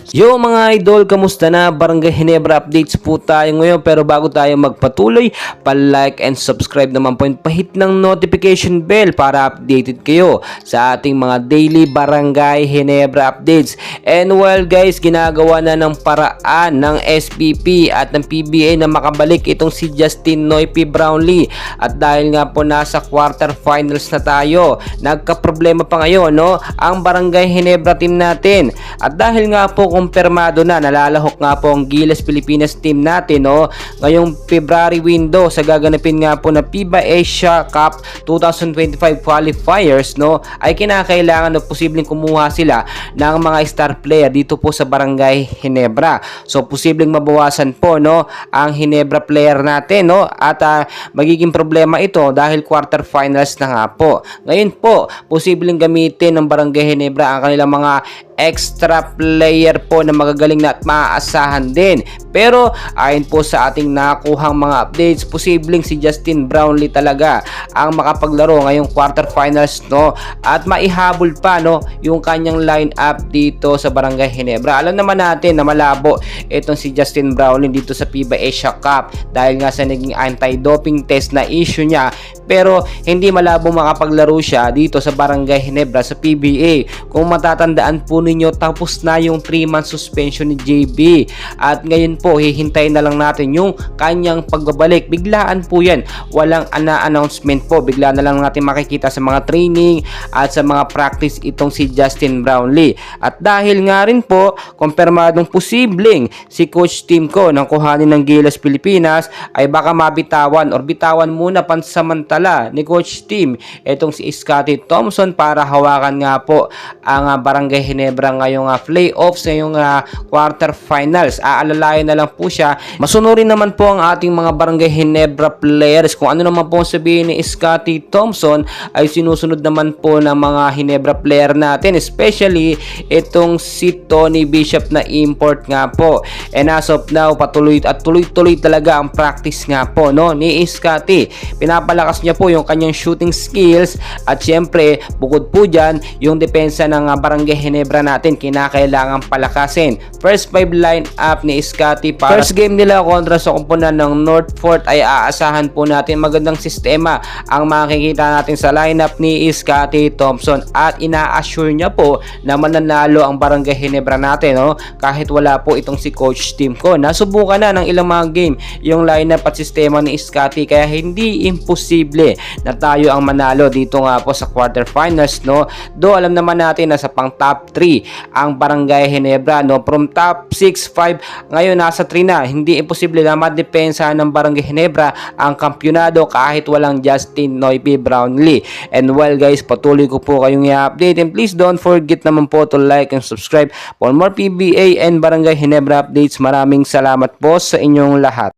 Yo mga idol, kamusta na? Barangay Ginebra updates po tayo ngayon, pero bago tayo magpatuloy, pa-like and subscribe naman po, and pahit ng notification bell para updated kayo sa ating mga daily Barangay Ginebra updates. And well guys, ginagawa na ng paraan ng SPP at ng PBA na makabalik itong si Justin Noype Brownlee. At dahil nga po nasa quarterfinals na tayo, nagka-problema pa ngayon ang Barangay Ginebra team natin. At dahil nga po kumpirmado na, nalalahok nga po ang Gilas Pilipinas team natin ngayong February window sa gaganapin nga po na FIBA Asia Cup 2025 qualifiers ay kinakailangan na posibleng kumuha sila ng mga star player dito po sa Barangay Ginebra. So posibleng mabawasan po ang Ginebra player natin at magiging problema ito dahil quarterfinals na nga po. Ngayon po, posibleng gamitin ng Barangay Ginebra ang kanilang mga extra player po na magagaling na at maaasahan din. Pero ayon po sa ating nakuhang mga updates, posibleng si Justin Brownlee talaga ang makapaglaro ngayong quarterfinals at maihabol pa yung kanyang lineup dito sa Barangay Ginebra. Alam naman natin na malabo itong si Justin Brownlee dito sa FIBA Asia Cup dahil nga sa naging anti-doping test na issue niya, pero hindi malabo makapaglaro siya dito sa Barangay Ginebra sa PBA. Kung matatandaan po ninyo, tapos na yung 3-month suspension ni JB at ngayon po hihintayin na lang natin yung kanyang pagbabalik. Biglaan po yan, walang announcement po, bigla na lang natin makikita sa mga training at sa mga practice itong si Justin Brownlee. At dahil nga rin po kumpirmadong posibleng si Coach Tim ko ng kuhanin ng Gilas Pilipinas ay baka mabitawan or bitawan muna pansamantala ni Coach Tim itong si Scottie Thompson para hawakan nga po ang Barangay Ginebra ngayong playoffs, ngayong quarterfinals. Aalalayan na lang po siya. Masunurin naman po ang ating mga Barangay Ginebra players. Kung ano naman po sabihin ni Scottie Thompson ay sinusunod naman po ng mga Ginebra player natin, especially itong si Tony Bishop na import nga po. And as of now, patuloy at tuloy-tuloy talaga ang practice nga po ni Scottie. Pinapalakas niya po yung kanyang shooting skills at syempre bukod po dyan, yung depensa ng Barangay Ginebra natin kinakailangan palakasin. First 5 lineup ni Scottie para first game nila kontra sa kumpunan ng Northfort ay aasahan po natin magandang sistema ang makikita natin sa lineup ni Scottie Thompson at ina-assure niya po na mananalo ang Barangay Ginebra natin kahit wala po itong si Coach Tim ko. Nasubukan na ng ilang mga game yung lineup at sistema ni Scottie kaya hindi imposible na tayo ang manalo dito nga po sa quarterfinals do alam naman natin na sa pang top 3 ang Barangay Ginebra from top 6, 5 ngayon nasa 3 na. Hindi imposible na madepensa ng Barangay Ginebra ang kampyonado kahit walang Justin Noype Brownlee. And well guys, patuloy ko po kayong i-update, and please don't forget naman po to like and subscribe for more PBA and Barangay Ginebra updates. Maraming salamat po sa inyong lahat.